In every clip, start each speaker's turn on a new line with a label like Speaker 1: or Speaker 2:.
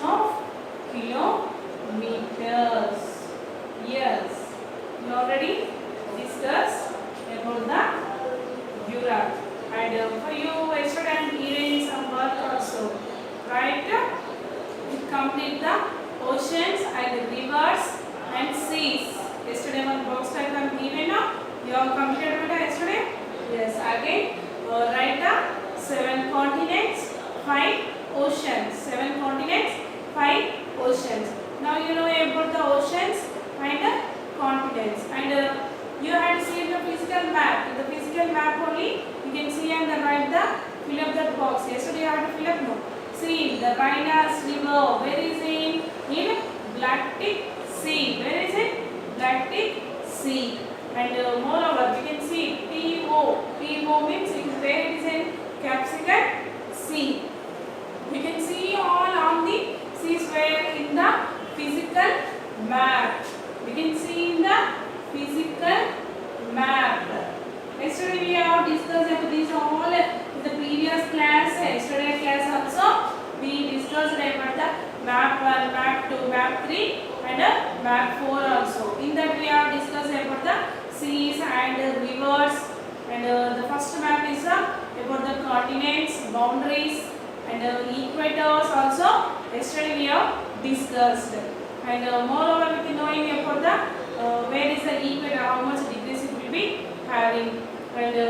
Speaker 1: of kilometers. Yes, we already discussed about the Europe. And for you, yesterday I'm giving some work also. Right? You complete the oceans and the rivers and seas. Yesterday one box type I'm given. You have completed it yesterday? Yes. Again, write the 7 continents, 5 oceans. 7 continents, 5 oceans. Now you know about the oceans and the continents. And you have to see the physical map. In the physical map only, you can see and write the fill up that box. Yesterday you have to fill up no. See the Rhinas River. Where is it? In Baltic Sea. Where is it? Baltic Sea. And moreover, we can see PO. PO means where it is in Caspian Sea. We can see all on the seas where in the physical map. We can see in the physical map. Yesterday we have discussed about these all in the previous class. Yesterday class also we discussed about the map 1, map 2, map 3 and map 4 also. In that we have discussed about the seas and rivers. And the first map is about the continents, boundaries and equators also. Yesterday we have discussed. And moreover we can knowing about the where is the equator, how much degrees it will be having. And the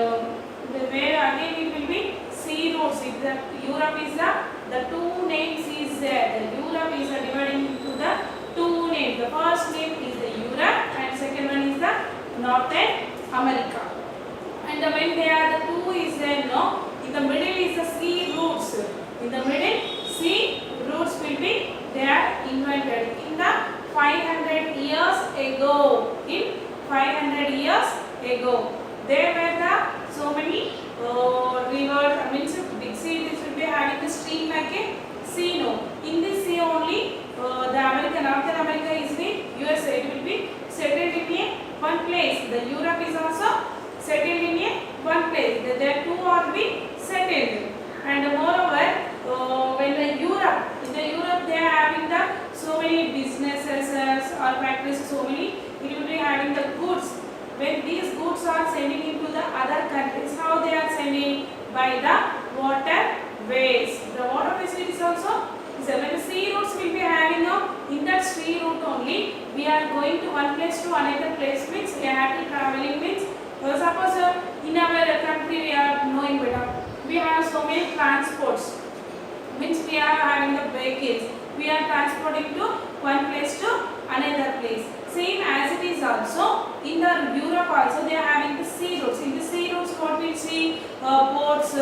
Speaker 1: where again it will be sea routes. If the Europe is the two names is there. The Europe is dividing into the two names. The first name is the Europe and second one is the Northern America. And when they are the two is there, no, in the middle is the sea routes. In the middle, sea routes will be they are invented in the 500 years ago. In 500 years ago, there were the so many rivers. I mean, big sea. This will be having the stream like a sea. No, in this sea only the American Northern America is the USA. It will be settled in a one place. The Europe is also settled in a one place. There two are be settled. And moreover, when the Europe, in the Europe they are having the so many businesses or factories, so many, it will be having the goods. When these goods are sending into the other countries, how they are sending? By the waterways. The waterways is also, when the sea routes will be having in that sea route only, we are going to one place to another place, means we have to traveling means, suppose in our country we are knowing better, we have so many transports, means we are having the vehicles, we are transporting to one place to another place. Same as it is also in the Europe also they are having the sea routes. In the sea routes what we see boats,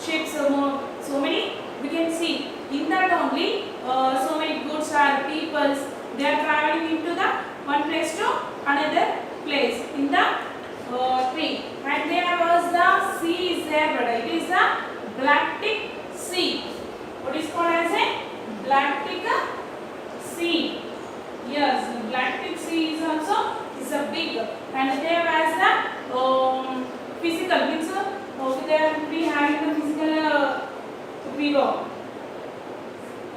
Speaker 1: ships, so many we can see. In that only so many goods are peoples, they are traveling into the one place to another place in the tree. And there was the sea is there, but it is the Baltic Sea. What is called as a Baltic Sea? Yes, the Baltic Sea is also is a big, and there was the physical means there we having the physical river.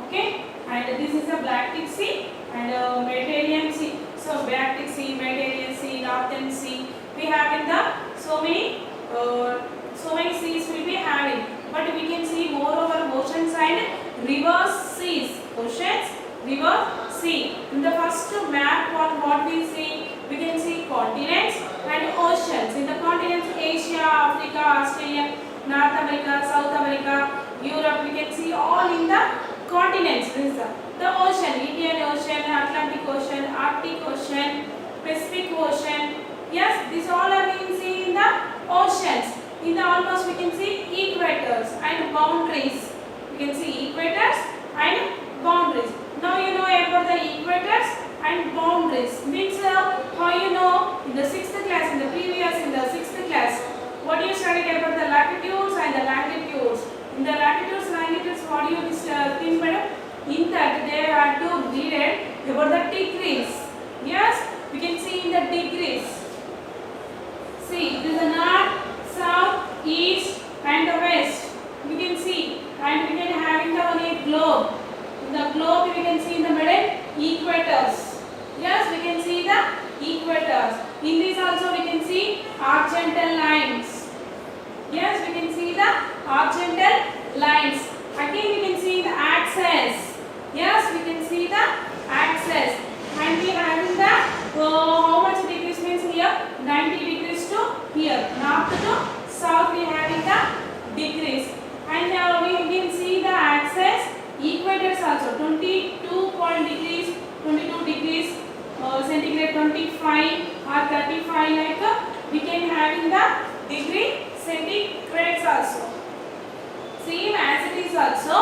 Speaker 1: Okay, and this is the Baltic Sea and Mediterranean Sea. So Baltic Sea, Mediterranean Sea, Northern Sea, we have in the so many seas will be having. But we can see moreover oceans and rivers, seas, oceans, rivers, sea. In the first map, what we see? We can see continents and oceans. In the continents, Asia, Africa, Australia, North America, South America, Europe. We can see all in the continents. This is the ocean: Indian Ocean, Atlantic Ocean, Arctic Ocean, Pacific Ocean. Yes, these all are being seen in the oceans. In the almost we can see equators and boundaries. We can see equators and boundaries. Now you know about the equators and boundaries. Means how you know in the 6th class, in the 6th class, what you studied about the latitudes and the longitudes. In the latitudes, longitudes, what do you think, madam? In that they have to read it about the degrees. Yes, we can see in the degrees. See, this is the north, south, east and the west. We can see, and we can have it on a globe. In the globe we can see in the middle equators. Yes, we can see the equators. In this also we can see horizontal lines. Yes, we can see the horizontal lines. Again we can see the axis. Yes, we can see the axis. And we having the how much degrees means here 90 degrees to here, north to south we having the degrees. And now we can see the axis equators also 22 point degrees, 22 degrees centigrade, 25 or 35 like we can having the degree centigrades also. Same as it is also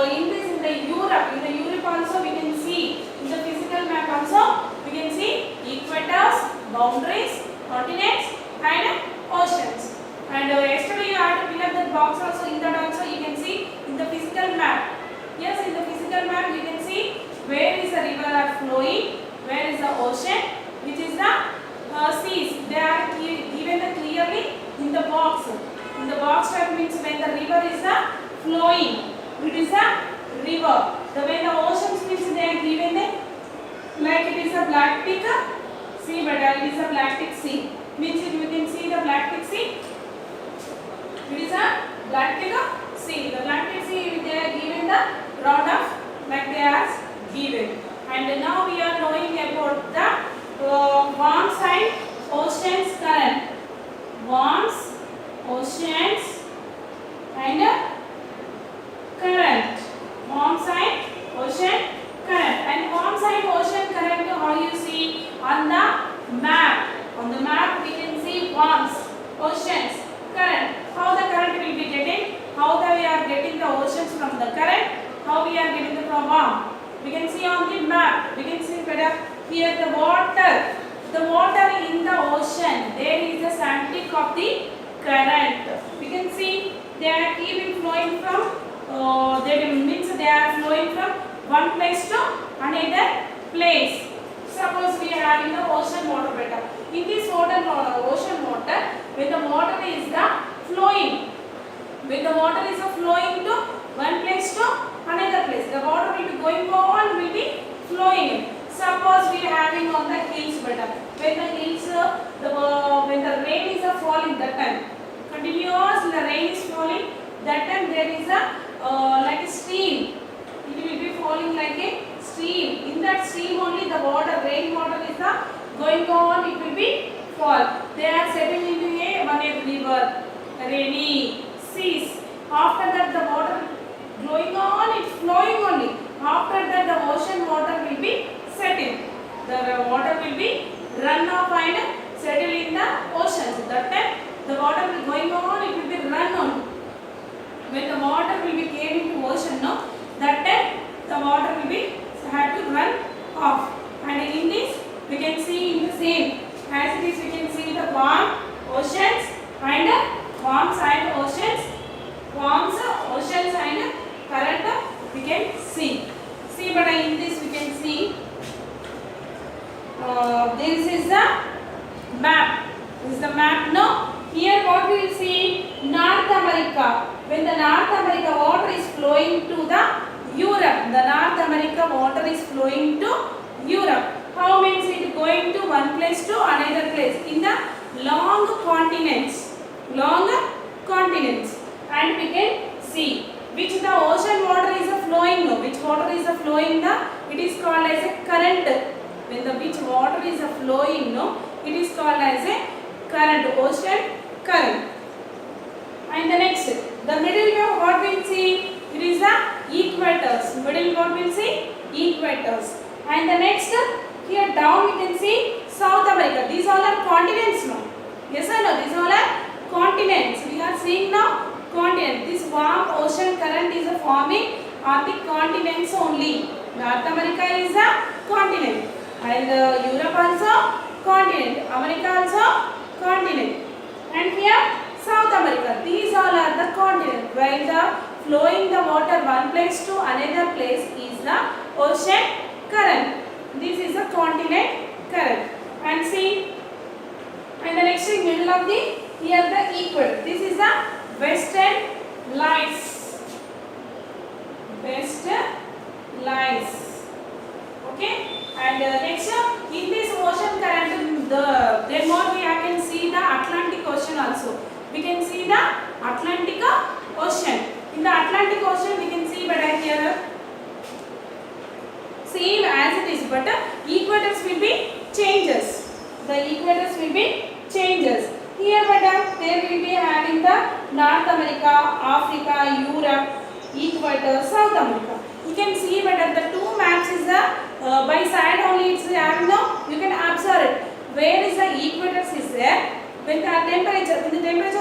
Speaker 1: in the Europe also we can see in the physical map also we can see equators, boundaries, continents and oceans. And yesterday you have to fill up that box also. In that also you can see in the physical map. Yes, in the physical map you can see where is the river are flowing, where is the ocean, which is the seas. They are given clearly in the box. In the box type means when the river is flowing, it is a river. When the oceans means they are given like it is a Baltic Sea, but it is a Baltic Sea. Means you can see the Baltic Sea. It is a Baltic Sea. The Baltic Sea they are given the rod of like they are given. And now we are knowing about the warm side oceans current. Warms, oceans and current. Warm side ocean current. And warm side ocean current how you see on the map. On the map we can see warms, oceans, current. How the current will be getting? How we are getting the oceans from the current? How we are getting the from warm? We can see on the map. We can see better here the water. The water in the ocean. There is the semantic of the current. We can see they are keeping flowing from. That means they are flowing from one place to another place. Suppose we are having the ocean water better. In this ocean water, when the water is flowing, when the water is flowing to one place to another place, the water will be going on, will be flowing. Suppose we are having on the hills better. When the hills, when the rain is falling, that time continuous the rain is falling. That time there is like a stream. It will be falling like a stream. In that stream only the water, rain water is going on. It will be fall. They are settling into one river, rainy seas. After that the water going on, it's flowing only. After that the ocean water will be settled. The water will be run off and settle in the oceans. That time the water will going on, it will be run on. When the water will be came into ocean, no, that time the water will be had to run off. And in this we can see in the same as it is we can see the warm oceans and warm side oceans, warms oceans and current we can see. But in this we can see this is the map. This is the map. No, here what we will see North America. When the North America water is flowing to the Europe, the North America water is flowing to Europe. How means it going to one place to another place in the long continents, and we can see which the ocean water is flowing. No, which water is flowing? It is called as a current. When the which water is flowing, no, it is called as a current, ocean current. And the next, the middle what we will see, it is the equators. Middle what we will see, equators. And the next, here down we can see South America. These all are continents now. Yes or no? These all are continents. We are seeing now continent. This warm ocean current is forming on the continents only. North America is a continent, and Europe also continent, America also continent, and here South America. These all are the continent. While the flowing the water one place to another place is the ocean current. This is a continent current. And see, and the next in middle of the here the equator. This is the western lights. Western lies. Okay, and next in this ocean current, then what we can see the Atlantic Ocean also. We can see the Atlantic Ocean. In the Atlantic Ocean we can see better here same as it is, but equators will be changes. The equators will be changes. Here better there will be having the North America, Africa, Europe, equator, South America. You can see better the two maps is the by side only it's having no. You can observe it. Where is the equators is there? When the temperature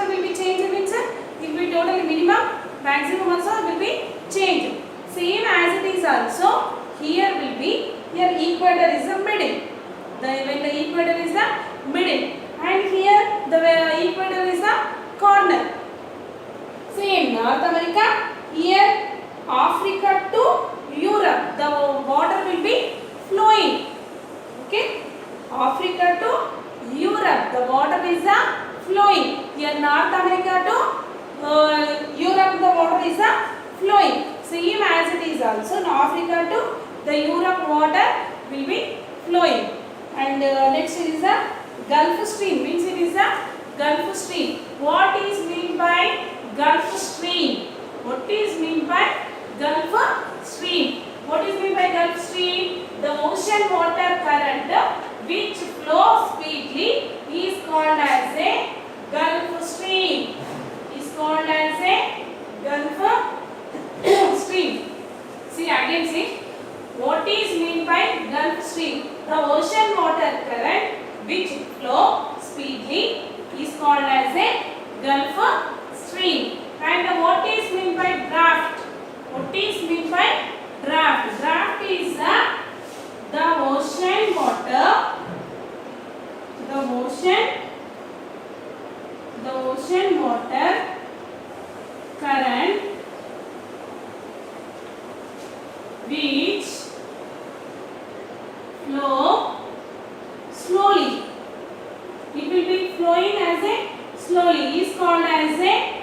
Speaker 1: will be changed means it will be totally minimum, maximum also will be changed. Same as it is also here will be here equator is the middle. When the equator is the middle, and here the equator is the corner. Same North America, here Africa to Europe, the water will be flowing. Okay, Africa to Europe, the water is flowing. Here North America to Europe, the water is flowing. Same as it is also in Africa to the Europe, water will be flowing. And next is the Gulf Stream, means it is a Gulf Stream. What is meant by Gulf Stream? What is meant by Gulf Stream? What is meant by Gulf Stream? The ocean water current which flows speedily is called as a Gulf Stream. Is called as a Gulf Stream. See again, see. What is meant by Gulf Stream? The ocean water current which flow speedily is called as a Gulf Stream. And what is meant by draft? What is meant by draft? Draft is the ocean water, the ocean water current which flow slowly. It will be flowing as a slowly is called as a